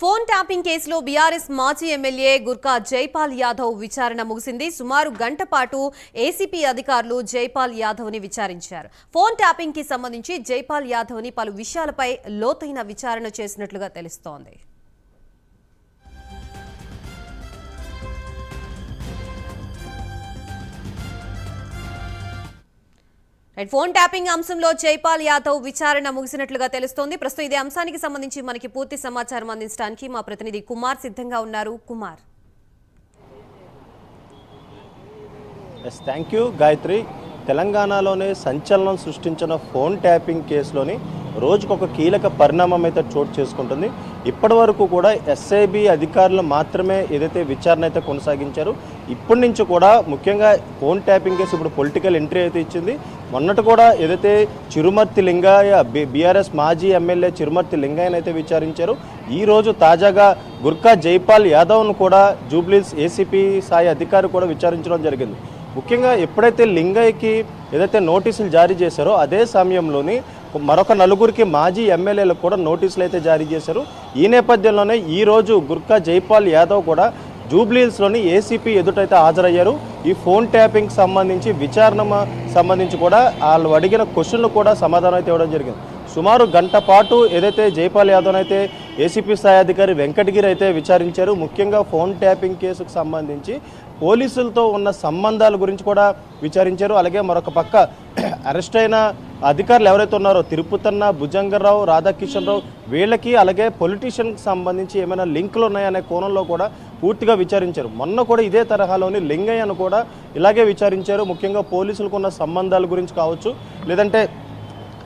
Phone tapping కేసులో BRS మాజీ MLA Gurkha Jaipal Yadav విచారణ ముగిసింది. సుమారు గంట పాటు ఏసీపీ అధికారులు జైపాల్ యాదవ్ ని విచారించారు. ఫోన్ ట్యాపింగ్ కి సంబంధించి జైపాల్ యాదవ్ ని పలు విషయాలపై లోతైన విచారణ చేసినట్లుగా తెలుస్తోంది. ఫోన్ ట్యాపింగ్ అంశంలో జైపాల్ యాదవ్ విచారణ ముగిసినట్లుగా తెలుస్తోంది. ప్రస్తుతం ఇదే అంశానికి సంబంధించి మనకి పూర్తి సమాచారం అందించడానికి మా ప్రతినిధి కుమార్ సిద్ధంగా ఉన్నారు. కుమార్. Thank you Gayatri. తెలంగాణలోనే సంచలనం సృష్టించిన ఫోన్ ట్యాపింగ్ కేసులోని రోజుకొక కీలక పరిణామం అయితే చోటు చేసుకుంటుంది. ఇప్పటి వరకు కూడా ఎస్ఐబి అధికారులు మాత్రమే ఏదైతే విచారణ అయితే కొనసాగించారు. ఇప్పటి నుంచి కూడా ముఖ్యంగా ఫోన్ ట్యాపింగ్ కేసు ఇప్పుడు పొలిటికల్ ఎంట్రీ అయితే ఇచ్చింది. మొన్నటి కూడా ఏదైతే చిరుమర్తి లింగయ్య బీఆర్ఎస్ మాజీ ఎమ్మెల్యే చిరుమర్తి లింగయ్యను అయితే విచారించారు. ఈరోజు తాజాగా గుర్కా జైపాల్ యాదవ్ను కూడా జూబ్లీహిల్స్ ఏసీపీ స్థాయి అధికారి కూడా విచారించడం జరిగింది. ముఖ్యంగా ఎప్పుడైతే లింగయ్యకి ఏదైతే నోటీసులు జారీ చేశారో అదే సమయంలోని మరొక నలుగురికి మాజీ ఎమ్మెల్యేలకు కూడా నోటీసులు అయితే జారీ చేశారు. ఈ నేపథ్యంలోనే ఈరోజు గుర్కా జైపాల్ యాదవ్ కూడా జూబ్లీహిల్స్లోని ఏసీపీ ఎదుటైతే హాజరయ్యారు. ఈ ఫోన్ ట్యాపింగ్ సంబంధించి విచారణ సంబంధించి కూడా వాళ్ళు అడిగిన క్వశ్చన్లు కూడా సమాధానం అయితే ఇవ్వడం జరిగింది. సుమారు గంట పాటు ఏదైతే జైపాల్ యాదవ్ అయితే ఏసీపీ స్థాయి అధికారి వెంకటగిరి అయితే విచారించారు. ముఖ్యంగా ఫోన్ ట్యాపింగ్ కేసుకు సంబంధించి పోలీసులతో ఉన్న సంబంధాల గురించి కూడా విచారించారు. అలాగే మరొక పక్క అరెస్ట్ అయిన అధికారులు ఎవరైతే ఉన్నారో తిరుపతన్న, భుజంగరావు, రాధాకిషన్ రావు వీళ్ళకి అలాగే పొలిటీషియన్కి సంబంధించి ఏమైనా లింకులు ఉన్నాయనే కోణంలో కూడా పూర్తిగా విచారించారు. మొన్న కూడా ఇదే తరహాలోని లింగయ్యను కూడా ఇలాగే విచారించారు. ముఖ్యంగా పోలీసులకు ఉన్న సంబంధాల గురించి కావచ్చు, లేదంటే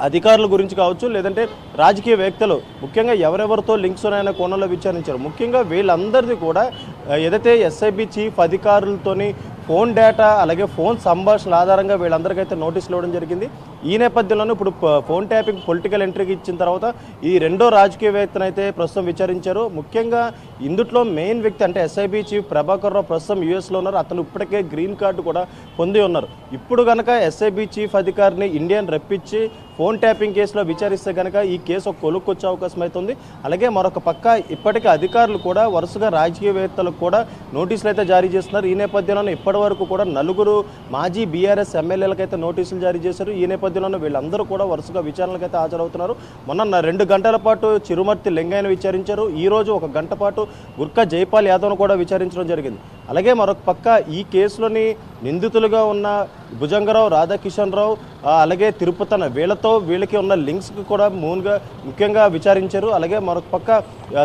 అధికారుల గురించి కావచ్చు, లేదంటే రాజకీయ వ్యక్తులు ముఖ్యంగా ఎవరెవరితో లింక్స్ ఉన్నాయనే కోణంలో విచారించారు. ముఖ్యంగా వీళ్ళందరిది కూడా ఏదైతే ఎస్ఐబి చీఫ్ అధికారులతోని ఫోన్ డేటా అలాగే ఫోన్ సంభాషణల ఆధారంగా వీళ్ళందరికైతే నోటీసులు ఇవ్వడం జరిగింది. ఈ నేపథ్యంలోనే ఇప్పుడు ఫోన్ ట్యాపింగ్ పొలిటికల్ ఎంట్రీకి ఇచ్చిన తర్వాత ఈ రెండో రాజకీయవేత్తనైతే ప్రస్తుతం విచారించారు. ముఖ్యంగా ఇందుట్లో మెయిన్ వ్యక్తి అంటే ఎస్ఐబి చీఫ్ ప్రభాకర్ రావు ప్రస్తుతం యూఎస్లో ఉన్నారు. అతను ఇప్పటికే గ్రీన్ కార్డు కూడా పొంది ఉన్నారు. ఇప్పుడు కనుక ఎస్ఐబి చీఫ్ అధికారిని ఇండియన్ రప్పించి ఫోన్ ట్యాపింగ్ కేసులో విచారిస్తే కనుక ఈ కేసు ఒక కొలుక్కొచ్చే అవకాశం అవుతుంది. అలాగే మరొక పక్క ఇప్పటికే అధికారులు కూడా వరుసగా రాజకీయవేత్తలకు కూడా నోటీసులు అయితే జారీ చేస్తున్నారు. ఈ నేపథ్యంలో ఇప్పటి వరకు కూడా నలుగురు మాజీ బీఆర్ఎస్ ఎమ్మెల్యేలకైతే నోటీసులు జారీ చేశారు. ఈ నేపథ్యంలో వీళ్ళందరూ కూడా వరుసగా విచారణలకైతే హాజరవుతున్నారు. మొన్న 2 గంటల పాటు చిరుమర్తి లింగయ్యను విచారించారు. ఈ రోజు 1 గంట పాటు గుర్కా జైపాల్ యాదవ్ను కూడా విచారించడం జరిగింది. అలాగే మరొక పక్క ఈ కేసులోని నిందితులుగా ఉన్న భుజంగరావు, రాధాకిషన్ రావు అలాగే తిరుపతన్న వీళ్ళకి ఉన్న లింక్స్కి కూడా ముఖ్యంగా విచారించారు. అలాగే మరొక పక్క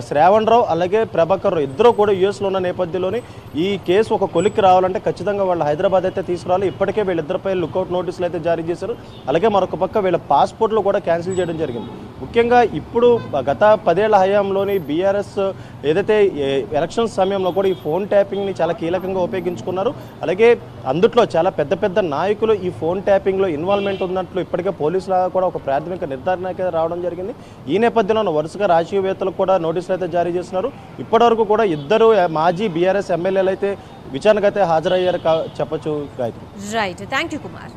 శ్రావణ్ రావు అలాగే ప్రభాకర్ రావు ఇద్దరు కూడా యూఎస్లో ఉన్న నేపథ్యంలోని ఈ కేసు ఒక కొలిక్కి రావాలంటే ఖచ్చితంగా వాళ్ళు హైదరాబాద్ అయితే తీసుకురావాలి. ఇప్పటికే వీళ్ళిద్దరిపై లుకౌట్ నోటీసులు అయితే జారీ చేశారు. అలాగే మరొక పక్క వీళ్ళ పాస్పోర్ట్లు కూడా క్యాన్సిల్ చేయడం జరిగింది. ముఖ్యంగా ఇప్పుడు గత 10 ఏళ్ల హయాంలోని బీఆర్ఎస్ ఏదైతే ఎలక్షన్ సమయంలో కూడా ఈ ఫోన్ ట్యాపింగ్ని చాలా కీలకంగా ఉపయోగించుకున్నారు. అలాగే అందుట్లో చాలా పెద్ద నాయకులు ఈ ఫోన్ ట్యాపింగ్లో ఇన్వాల్వ్మెంట్ ఉన్నట్లు ఇప్పటికే పోలీసుల కూడా ఒక ప్రాథమిక నిర్ధారణకి రావడం జరిగింది. ఈ నేపథ్యంలో వరుసగా రాజకీయవేత్తలకు కూడా నోటీసులు అయితే జారీ చేస్తున్నారు. ఇప్పటివరకు కూడా 2 మాజీ బీఆర్ఎస్ ఎమ్మెల్యేలు అయితే విచారణకైతే హాజరయ్యారు చెప్పచ్చు Gayatri. Right, thank you Kumar.